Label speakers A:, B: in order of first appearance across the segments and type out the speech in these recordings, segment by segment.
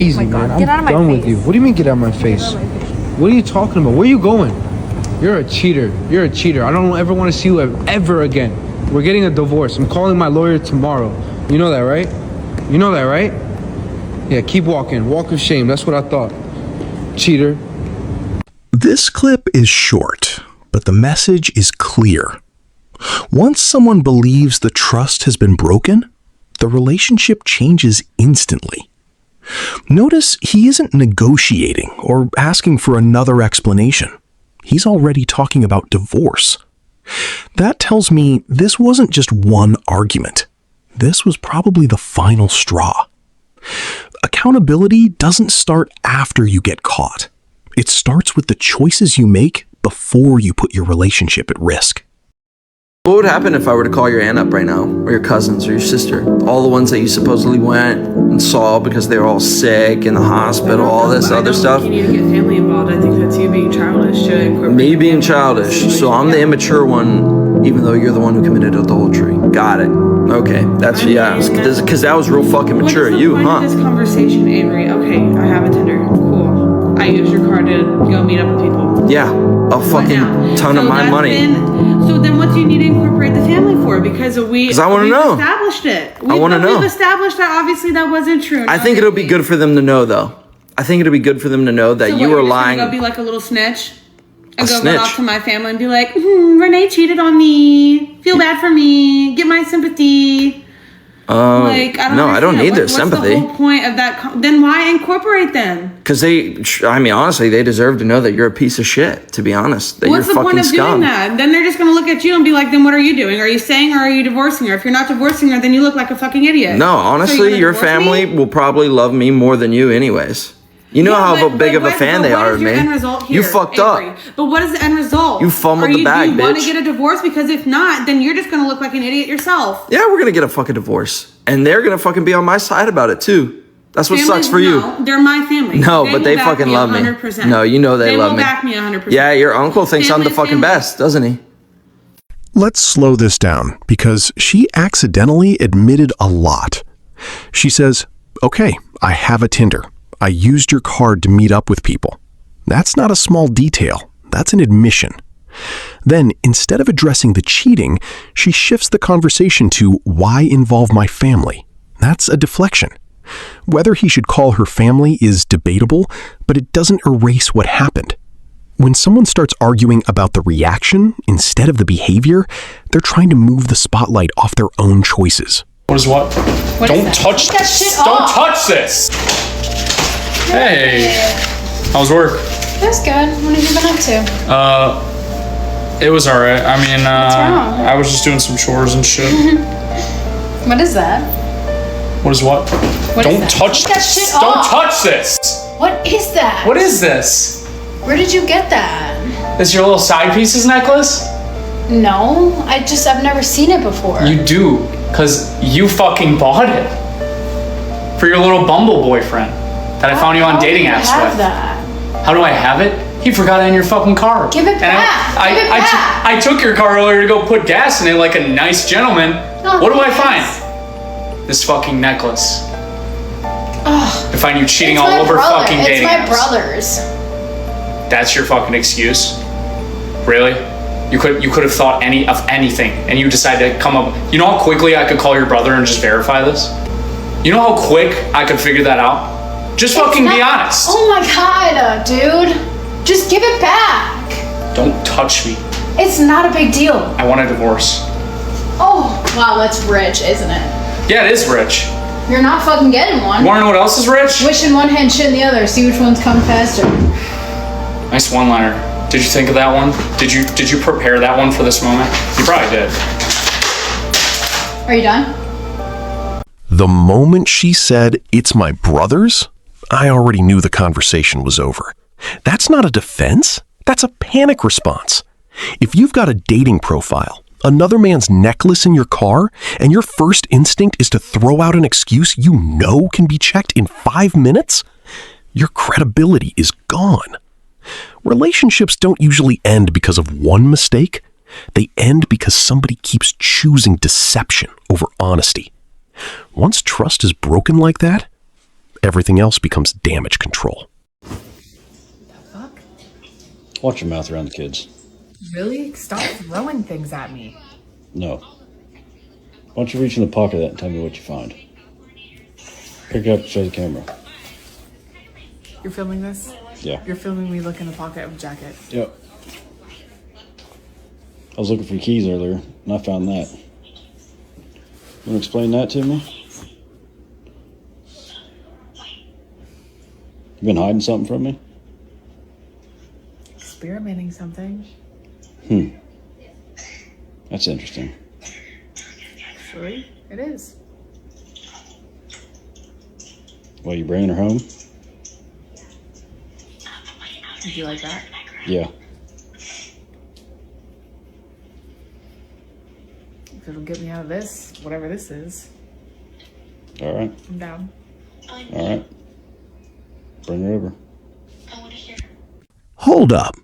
A: Easy,
B: my God,
A: man.
B: get out of my
A: I'm done
B: face.
A: with you. What do you mean get out of my face? What are you talking about? Where are you going? You're a cheater. You're a cheater. I don't ever want to see you ever again. We're getting a divorce. I'm calling my lawyer tomorrow. You know that, right? You know that, right? Yeah, keep walking. Walk of shame. That's what I thought. Cheater.
C: This clip is short, but the message is clear. Once someone believes the trust has been broken, the relationship changes instantly. Notice he isn't negotiating or asking for another explanation. He's already talking about divorce. That tells me this wasn't just one argument. This was probably the final straw. Accountability doesn't start after you get caught. It starts with the choices you make before you put your relationship at risk.
D: What would happen if I were to call your aunt up right now, or your cousins, or your sister? All the ones that you supposedly went and saw because they were all sick in the hospital, all this other stuff?
E: You need to get family involved. I think that's you being childish to incorporate.
D: Me being childish, so I'm the immature one, even though you're the one who committed adultery. Got it. Okay, that's, yeah, because that was real fucking mature of you, huh?
E: What is the point of this conversation, Avery? Okay, I have a Tinder. Cool. I use your card to go meet up with people.
D: Yeah, a fucking ton of my money.
E: So then what do you need to incorporate the family for? Because we've established it.
D: I want to know.
E: We've established that obviously that wasn't true.
D: I think it'll be good for them to know, though. I think it'll be good for them to know that you were lying.
E: Go be like a little snitch? And go off to my family and be like, Renee cheated on me. Feel bad for me. Get my sympathy. I don't need their sympathy. What's the whole point of that? Then why incorporate them?
D: Because honestly, they deserve to know that you're a piece of shit, to be honest. That
E: What's
D: you're
E: the point of doing that? Then they're just going to look at you and be like, then what are you doing? Are you staying or are you divorcing her? If you're not divorcing her, then you look like a fucking idiot.
D: No, honestly, your family will probably love me more than you anyways. You know how big of a fan they are of me. You fucked up.
E: But what is the end result?
D: You fumbled the bag, bitch.
E: Do you want to get a divorce? Because if not, then you're just going to look like an idiot yourself.
D: Yeah, we're going to get a fucking divorce. And they're going to fucking be on my side about it, too. That's what sucks for you.
E: No, they're my family.
D: No, but they fucking love me.
E: 100%.
D: No, you know they love me.
E: They will back me 100%.
D: Yeah, your uncle thinks I'm the fucking best, doesn't he?
C: Let's slow this down because she accidentally admitted a lot. She says, okay, I have a Tinder. I used your card to meet up with people. That's not a small detail. That's an admission. Then, instead of addressing the cheating, she shifts the conversation to why involve my family. That's a deflection. Whether he should call her family is debatable, but it doesn't erase what happened. When someone starts arguing about the reaction instead of the behavior, they're trying to move the spotlight off their own choices.
F: What is what? Don't touch this! Don't touch this! Hey, how's work?
G: That's good. What have you been up to?
F: It was alright. I mean,
G: what's wrong?
F: I was just doing some chores and shit.
G: What is that?
F: What is what? Don't touch this! Don't touch this!
G: What is that?
F: What is this?
G: Where did you get that?
F: This your little side pieces necklace?
G: No, I've never seen it before.
F: You do, cause you fucking bought it for your little Bumble boyfriend that I found you on dating apps with.
G: That?
F: How do I have it? He forgot it in your fucking car.
G: Give it back.
F: I took your car earlier to go put gas in it like a nice gentleman.
G: Oh,
F: what do I find? This fucking necklace.
G: Oh,
F: I find you cheating all over fucking dating apps.
G: It's my brother's.
F: That's your fucking excuse? Really? You could have thought of anything, and you decided to come up. You know how quickly I could call your brother and just verify this? You know how quick I could figure that out? Just fucking be honest.
G: Oh my god, dude. Just give it back.
F: Don't touch me.
G: It's not a big deal.
F: I want a divorce.
G: Oh, wow, that's rich, isn't it?
F: Yeah, it is rich.
G: You're not fucking getting one.
F: You wanna know what else is rich?
G: Wish in one hand, shit in the other. See which one's coming faster.
F: Nice one-liner. Did you think of that one? Did you prepare that one for this moment? You probably did.
G: Are you done?
C: The moment she said, "It's my brother's," I already knew the conversation was over. That's not a defense. That's a panic response. If you've got a dating profile, another man's necklace in your car, and your first instinct is to throw out an excuse you know can be checked in 5 minutes, your credibility is gone. Relationships don't usually end because of one mistake. They end because somebody keeps choosing deception over honesty. Once trust is broken like that, everything else becomes damage control.
B: Fuck.
H: Watch your mouth around the kids.
B: Really? Stop throwing things at me.
H: No. Why don't you reach in the pocket of that and tell me what you find? Pick it up and show the camera.
B: You're filming this?
H: Yeah.
B: You're filming me look in the pocket of a jacket.
H: Yep. I was looking for keys earlier, and I found that. You want to explain that to me? You been hiding something from me?
B: Experimenting something.
H: That's interesting.
B: Actually, it is.
H: Well, you bringing her home?
B: Would you like that?
H: Yeah.
B: If it'll get me out of this, whatever this is,
H: All right.
B: I'm down.
H: All right. Bring her over.
C: Hold up.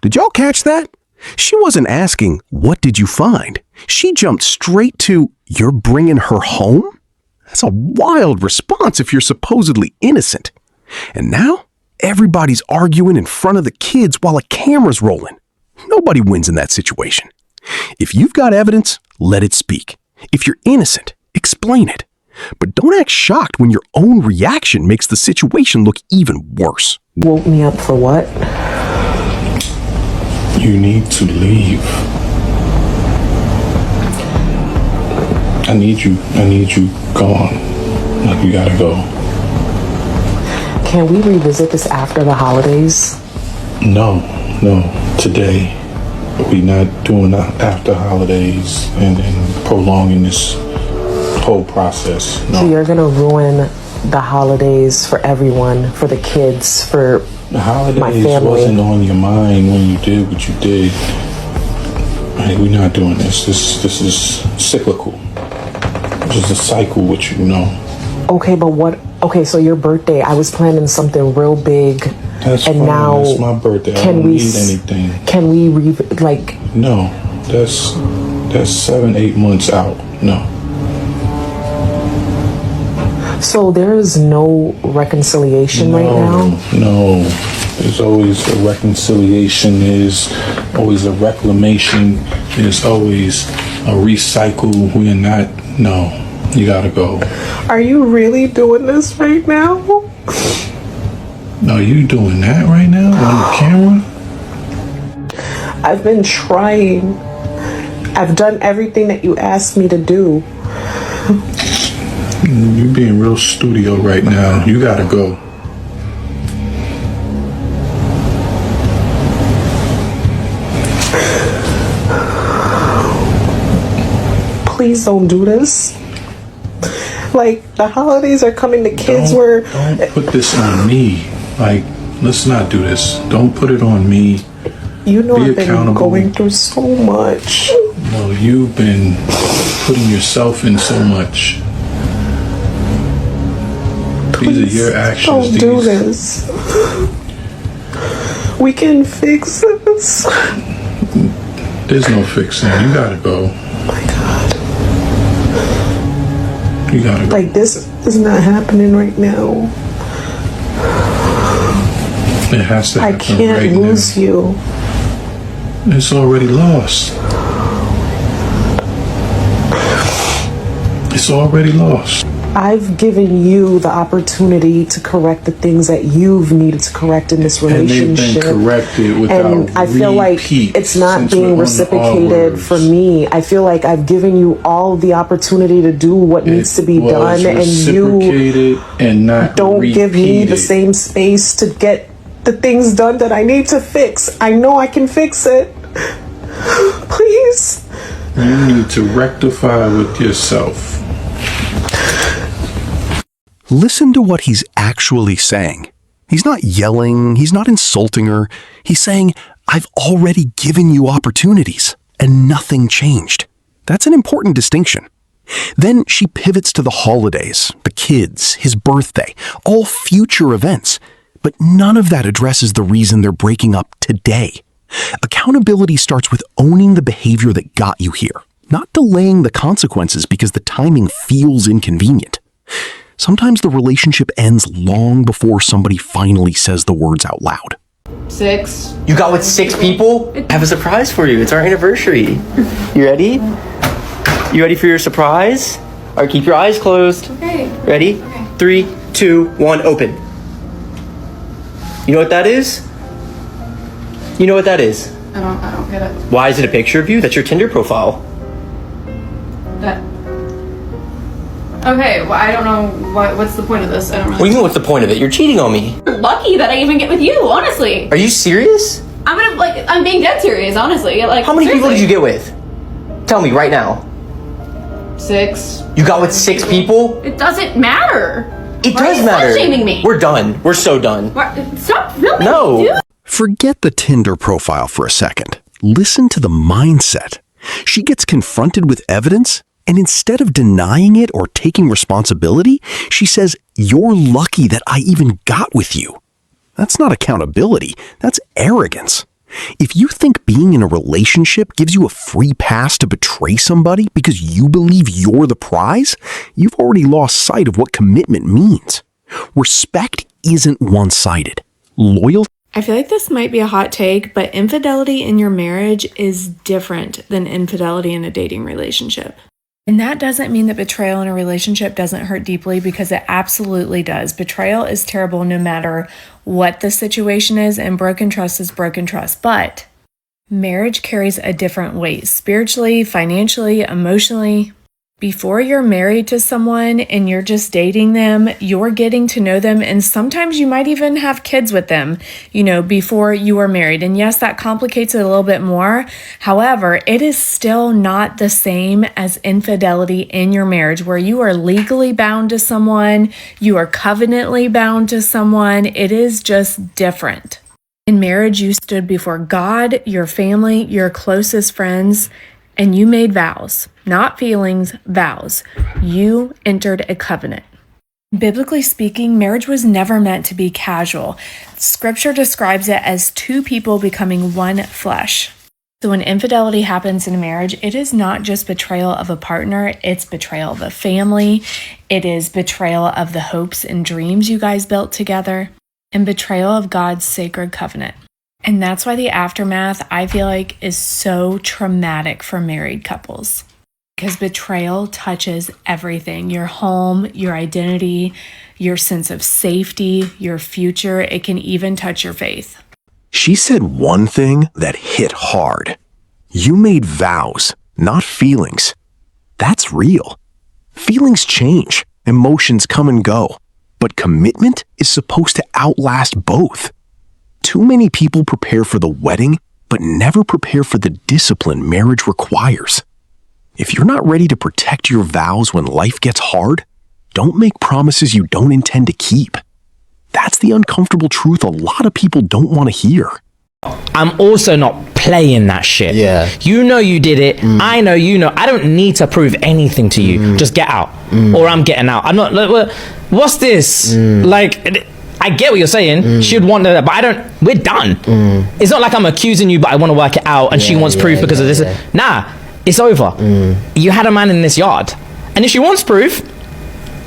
C: Did y'all catch that? She wasn't asking, what did you find? She jumped straight to, you're bringing her home? That's a wild response if you're supposedly innocent. And now, everybody's arguing in front of the kids while a camera's rolling. Nobody wins in that situation. If you've got evidence, let it speak. If you're innocent, explain it. But don't act shocked when your own reaction makes the situation look even worse.
I: Woke me up for what?
J: You need to leave. I need you gone. Like, you gotta go.
I: Can we revisit this after the holidays?
J: No, today. We not doing after holidays and prolonging this whole process. No.
I: So you're gonna ruin the holidays for everyone, for the kids, for
J: The holidays
I: my family.
J: wasn't on your mind when you did what you did. Hey, we're not doing this. This is cyclical. This is a cycle, which you know.
I: Okay, but what? Okay, so your birthday, I was planning something real big,
J: That's
I: and
J: fine.
I: now
J: It's my birthday. I
I: can
J: don't
I: we
J: need anything.
I: Can we like?
J: No, that's 7-8 months out. No.
I: So there is no reconciliation right now.
J: No, there's always a reconciliation. There's always a reclamation. There's always a recycle. We're not. No, you gotta go.
I: Are you really doing this right now?
J: No, you doing that right now on the camera?
I: I've been trying. I've done everything that you asked me to do.
J: You're being real studio right now. You gotta go.
I: Please don't do this. Like, the holidays are coming, the kids were...
J: Don't put this on me. Like, let's not do this. Don't put it on me.
I: You know,
J: Be
I: I've been
J: accountable.
I: going through so much.
J: No, you've been putting yourself in so much. These are your actions.
I: Don't do this. We can fix this.
J: There's no fixing. You gotta go.
I: Oh my God.
J: You gotta go.
I: Like, this is not happening right now.
J: It has to
I: I
J: happen
I: can't
J: right
I: lose
J: now.
I: you.
J: It's already lost. It's already lost.
I: I've given you the opportunity to correct the things that you've needed to correct in this relationship.
J: And they've been corrected without
I: and I feel like
J: repeat
I: it's not
J: since we're
I: being
J: on the
I: reciprocated
J: R-words.
I: for me. I feel like I've given you all the opportunity to do what needs to be done, and you
J: reciprocated and not
I: don't give me the
J: repeated.
I: same space to get the things done that I need to fix. I know I can fix it. Please.
J: You need to rectify with yourself.
C: Listen to what he's actually saying. He's not yelling, he's not insulting her. He's saying, I've already given you opportunities, and nothing changed. That's an important distinction. Then she pivots to the holidays, the kids, his birthday, all future events. But none of that addresses the reason they're breaking up today. Accountability starts with owning the behavior that got you here, not delaying the consequences because the timing feels inconvenient. sometimes the relationship ends long before somebody finally says the words out loud.
K: 6.
L: You got with 6 people? I have a surprise for you. It's our anniversary. You ready? You ready for your surprise? All right, keep your eyes closed.
K: Okay.
L: Ready?
K: Okay.
L: 3, 2, 1, open. You know what that is? You know what that is?
K: I don't get it.
L: Why is it a picture of you? That's your Tinder profile.
K: That. Okay, well, I don't know what's the point of this. I don't
L: What do you mean, what's the point of it? You're cheating on me.
K: Lucky that I even get with you, honestly.
L: Are you serious?
K: I'm being dead serious, honestly. Like,
L: How many people did you get with? Tell me right now.
K: 6.
L: You got with 6 people?
K: It doesn't matter.
L: It
K: Why
L: does
K: are you
L: matter.
K: slut-shaming me?
L: We're done. We're so done.
K: Stop filming
L: No.
K: me, dude.
C: Forget the Tinder profile for a second. Listen to the mindset. She gets confronted with evidence, and instead of denying it or taking responsibility, she says, "You're lucky that I even got with you." That's not accountability. That's arrogance. If you think being in a relationship gives you a free pass to betray somebody because you believe you're the prize, you've already lost sight of what commitment means. Respect isn't one-sided. Loyalty.
M: I feel like this might be a hot take, but infidelity in your marriage is different than infidelity in a dating relationship. And that doesn't mean that betrayal in a relationship doesn't hurt deeply, because it absolutely does. Betrayal is terrible no matter what the situation is, and broken trust is broken trust. But marriage carries a different weight, spiritually, financially, emotionally. Before you're married to someone and you're just dating them, you're getting to know them, and sometimes you might even have kids with them, before you are married. And yes, that complicates it a little bit more. However, it is still not the same as infidelity in your marriage, where you are legally bound to someone, you are covenantally bound to someone. It is just different. In marriage, you stood before God, your family, your closest friends, and you made vows, not feelings, vows. You entered a covenant. Biblically speaking, marriage was never meant to be casual. Scripture describes it as 2 people becoming one flesh. So when infidelity happens in a marriage, it is not just betrayal of a partner, it's betrayal of a family. It is betrayal of the hopes and dreams you guys built together, and betrayal of God's sacred covenant. And that's why the aftermath, I feel like, is so traumatic for married couples. Because betrayal touches everything. Your home, your identity, your sense of safety, your future. It can even touch your faith.
C: She said one thing that hit hard. You made vows, not feelings. That's real. Feelings change, emotions come and go, but commitment is supposed to outlast both. Too many people prepare for the wedding, but never prepare for the discipline marriage requires. If you're not ready to protect your vows when life gets hard, don't make promises you don't intend to keep. That's the uncomfortable truth a lot of people don't want to hear.
N: I'm also not playing that shit. Yeah. You know you did it. I know you know. I don't need to prove anything to you. Just get out. Or I'm getting out. I'm not like, what's this? Like, I get what you're saying. She'd want that, but I don't. We're done. It's not like I'm accusing you, but I want to work it out, and she wants proof because of this. Nah, it's over. You had a man in this yard, and if she wants proof,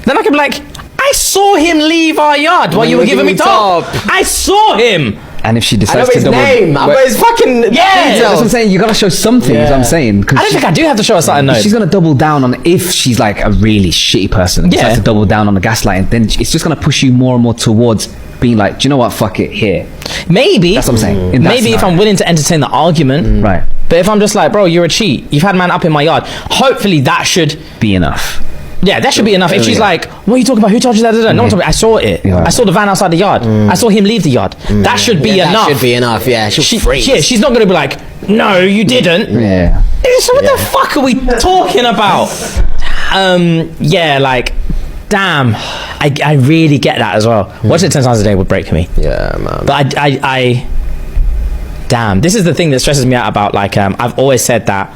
N: then I can be like, I saw him leave our yard while you were giving me top. I saw him.
O: And if she
L: I know
O: decides to
L: his
O: double,
L: name. I know his fucking
O: that's what I'm saying. You gotta show something. That's what I'm saying.
N: I don't think I do have to show her something. No,
O: she's gonna double down on if she's like a really shitty person. And decides to double down on the gaslighting. Then it's just gonna push you more and more towards being like, do you know what? Fuck it. Here.
N: Maybe
O: that's what I'm saying. In that
N: maybe if I'm willing to entertain the argument,
O: right?
N: But if I'm just like, bro, you're a cheat. You've had man up in my yard. Hopefully that should
O: be enough.
N: Yeah, that should be enough. If she's like, what are you talking about? Who told you that? No one told me. I saw it. I saw the van outside the yard. I saw him leave the yard. That should be enough.
L: That should be enough, yeah. She's
N: not going to be like, no, you didn't.
O: Yeah.
N: So what the fuck are we talking about? Yeah, like, damn. I really get that as well. Watching it 10 times a day would break me.
L: Yeah, man.
N: But I damn. This is the thing that stresses me out about, like, I've always said that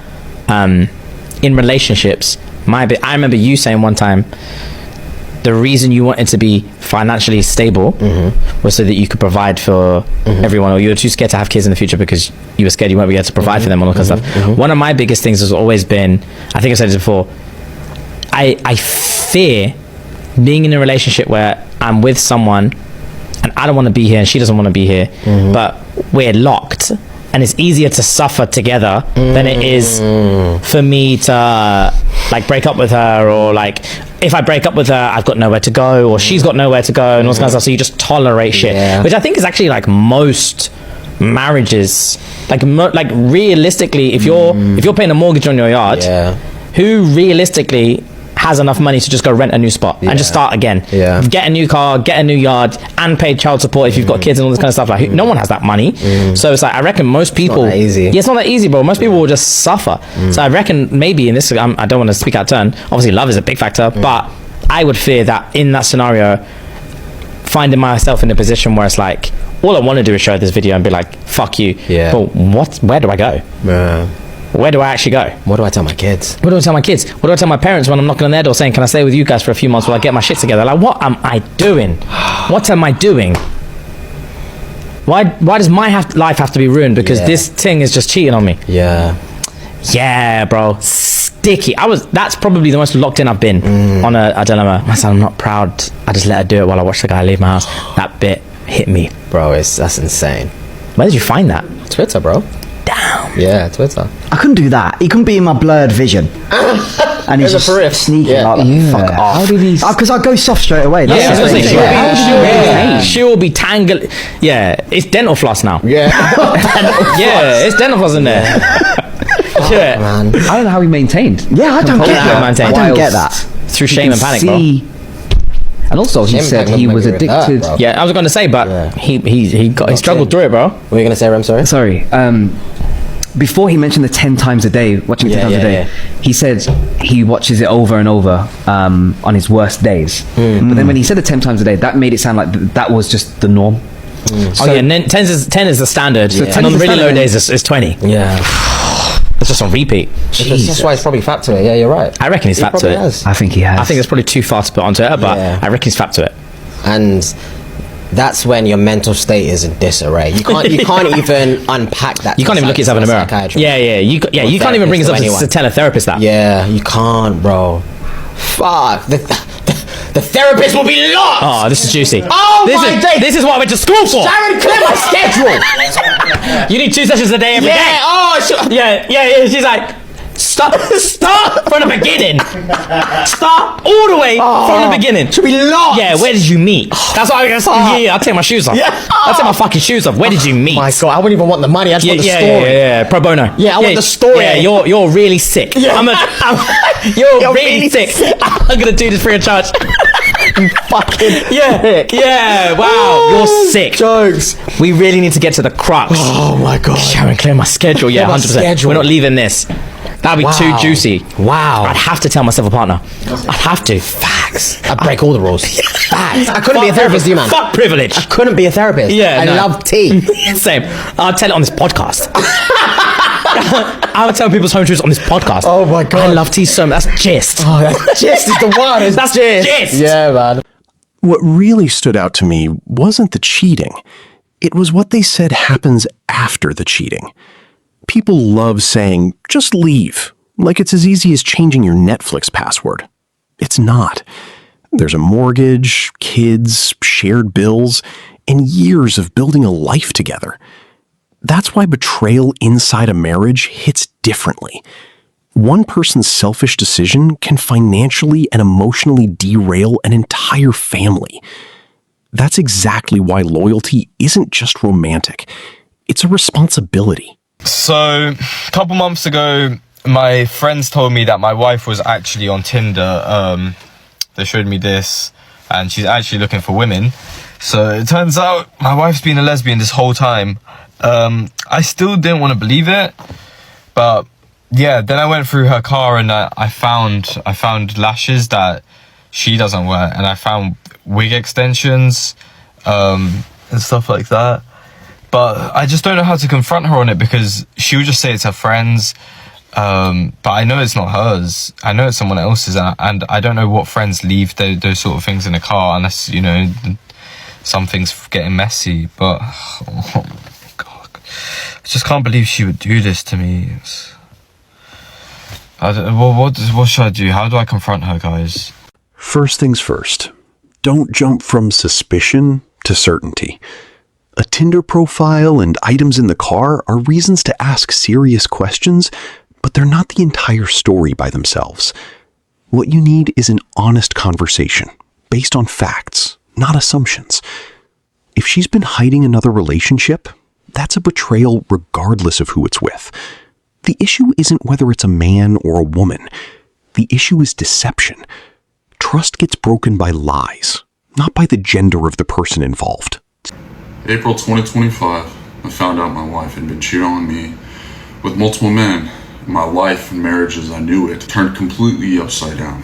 N: in relationships, I remember you saying one time the reason you wanted to be financially stable was so that you could provide for everyone, or you were too scared to have kids in the future because you were scared you won't be able to provide for them, all that kind of stuff. One of my biggest things has always been, I think I've said this before, I fear being in a relationship where I'm with someone and I don't want to be here and she doesn't want to be here, but we're locked, and it's easier to suffer together than it is for me to like break up with her, or like if I break up with her, I've got nowhere to go, or she's got nowhere to go, and all this kind of stuff. So you just tolerate shit, which I think is actually like most marriages. Like realistically, if you're paying a mortgage on your yard, who realistically has enough money to just go rent a new spot and just start again, get a new car, get a new yard, and pay child support if you've got kids and all this kind of stuff? Like no one has that money. So it's like, I reckon most people, it's not that easy, bro. Most people will just suffer. So I reckon maybe in this, I don't want to speak out of turn, obviously love is a big factor, but I would fear that in that scenario, finding myself in a position where it's like, all I want to do is show this video and be like, fuck you, but where do I go? Where do I actually go?
L: What do I tell my kids?
N: What do I tell my kids? What do I tell my parents when I'm knocking on their door saying, can I stay with you guys for a few months while I get my shit together? Like, what am I doing? What am I doing? Why does my life have to be ruined because this thing is just cheating on me? Yeah, bro. Sticky. That's probably the most locked in I've been on a dilemma. I said, I'm not proud. I just let her do it while I watch the guy leave my house. That bit hit me.
L: Bro, that's insane.
N: Where did you find that?
L: Twitter, bro.
N: Damn.
L: Yeah, Twitter.
P: I couldn't do that. He couldn't be in my blurred vision. And he's just sneaking like that. Fuck off.
N: How did he?
P: Because I go soft straight away.
N: She will be tangled. Yeah, it's dental floss now.
L: Yeah.
N: Yeah, it's dental floss in there. Yeah,
L: man.
O: I don't know how he maintained.
P: Yeah, I don't get that. I don't get that.
N: Through shame and panic, bro.
O: And also, he said he was addicted.
N: Yeah, I was going to say, but he struggled through it, bro.
L: What were you going to say, Rem? Sorry.
O: Before he mentioned the 10 times a day, watching 10 times a day, he said he watches it over and over on his worst days. But then when he said the 10 times a day, that made it sound like that was just the norm.
N: So, 10 is the standard, and on really low days it's 20.
L: Yeah.
N: It's just on repeat.
L: That's why he's probably fat to it. Yeah, you're right.
N: I reckon he's fat to it.
L: Has.
O: I think he has.
N: I think it's probably too far to put onto it, but I reckon he's fat to it.
L: And that's when your mental state is in disarray. You can't even unpack that.
N: You can't even look yourself in the mirror. You can't even bring yourself to tell a therapist that.
L: Yeah, you can't, bro. Fuck. The therapist will be lost.
N: Oh, this is juicy.
L: Oh my day.
N: This is what I went to school for.
L: Sharon, clear my schedule.
N: You need 2 sessions a day every day.
L: Oh,
N: yeah. She's like, start from the beginning. Start all the way from the beginning.
L: Should be lost.
N: Yeah, where did you meet? That's what I was gonna say. Yeah, I'll take my shoes off. I'll take my fucking shoes off. Where did you meet?
L: My God, I wouldn't even want the money. I just want the story.
N: Yeah, pro bono.
L: Yeah, I want the story.
N: Yeah, you're really sick.
L: Yeah.
N: You're really sick. I'm gonna do this free of charge.
L: You fucking
N: yeah. Wow, you're sick.
L: Jokes.
N: We really need to get to the crux.
L: Oh my God.
N: Sharon, clear my schedule. Yeah, 100%. We're not leaving this. That'd be too juicy.
L: Wow.
N: I'd have to tell myself a partner. I'd have to.
L: Facts. I'd break all the rules. Facts. I couldn't be a therapist, you man.
N: Fuck privilege.
L: I couldn't be a therapist.
N: Yeah,
L: I love tea.
N: Same. I'll tell it on this podcast. I would tell people's home truths on this podcast.
L: Oh my God.
N: I love tea so much. That's gist.
L: Oh, that gist is the one.
N: That's gist.
L: Yeah, man.
C: What really stood out to me wasn't the cheating. It was what they said happens after the cheating. People love saying, just leave, like it's as easy as changing your Netflix password. It's not. There's a mortgage, kids, shared bills, and years of building a life together. That's why betrayal inside a marriage hits differently. One person's selfish decision can financially and emotionally derail an entire family. That's exactly why loyalty isn't just romantic. It's a responsibility.
Q: So, a couple months ago, my friends told me that my wife was actually on Tinder. They showed me this, and she's actually looking for women. So, it turns out my wife's been a lesbian this whole time. I still didn't want to believe it, but yeah, then I went through her car and I found lashes that she doesn't wear, and I found wig extensions and stuff like that. But I just don't know how to confront her on it because she would just say it's her friends. But I know it's not hers. I know it's someone else's, and I don't know what friends leave those sort of things in a car unless, you know, something's getting messy. But oh my God, I just can't believe she would do this to me. What should I do? How do I confront her, guys?
C: First things first, don't jump from suspicion to certainty. A Tinder profile and items in the car are reasons to ask serious questions, but they're not the entire story by themselves. What you need is an honest conversation, based on facts, not assumptions. If she's been hiding another relationship, that's a betrayal regardless of who it's with. The issue isn't whether it's a man or a woman. The issue is deception. Trust gets broken by lies, not by the gender of the person involved.
R: April 2025, I found out my wife had been cheating on me with multiple men. My life and marriage as I knew it turned completely upside down.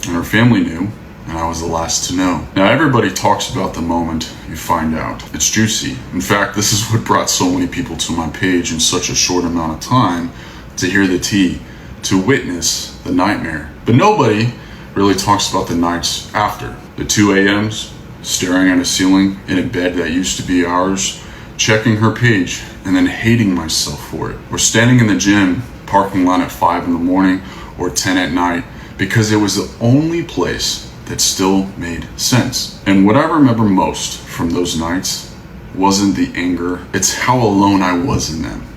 R: And her family knew, and I was the last to know. Now everybody talks about the moment you find out. It's juicy. In fact, this is what brought so many people to my page in such a short amount of time, to hear the tea, to witness the nightmare. But nobody really talks about the nights after. The 2 a.m.s, staring at a ceiling in a bed that used to be ours, checking her page and then hating myself for it. Or standing in the gym parking lot at 5 in the morning or 10 at night because it was the only place that still made sense. And what I remember most from those nights wasn't the anger, it's how alone I was in them.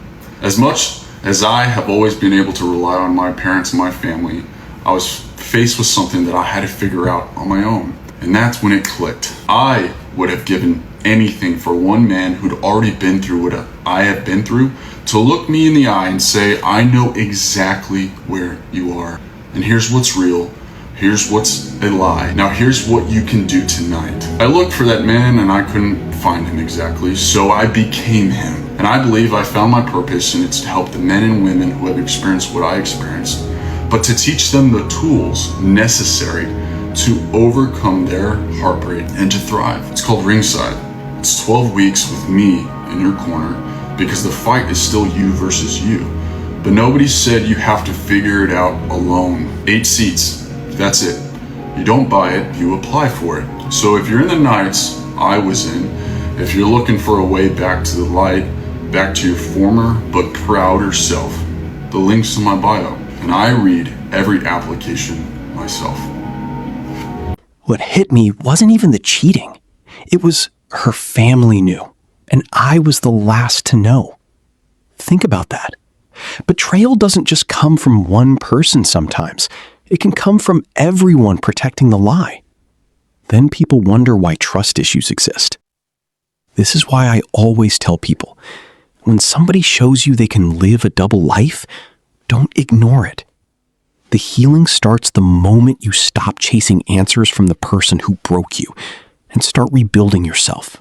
R: As much as I have always been able to rely on my parents and my family, I was faced with something that I had to figure out on my own. And that's when it clicked. I would have given anything for one man who'd already been through what I have been through to look me in the eye and say, I know exactly where you are. And here's what's real. Here's what's a lie. Now here's what you can do tonight. I looked for that man and I couldn't find him exactly, so I became him. And I believe I found my purpose, and it's to help the men and women who have experienced what I experienced, but to teach them the tools necessary to overcome their heartbreak and to thrive. It's called Ringside. It's 12 weeks with me in your corner, because the fight is still you versus you. But nobody said you have to figure it out alone. 8 seats, that's it. You don't buy it, you apply for it. So if you're in the nights I was in, if you're looking for a way back to the light, back to your former but prouder self, the link's in my bio, and I read every application myself.
C: What hit me wasn't even the cheating. It was her family knew, and I was the last to know. Think about that. Betrayal doesn't just come from one person sometimes. It can come from everyone protecting the lie. Then people wonder why trust issues exist. This is why I always tell people, when somebody shows you they can live a double life, don't ignore it. The healing starts the moment you stop chasing answers from the person who broke you and start rebuilding yourself.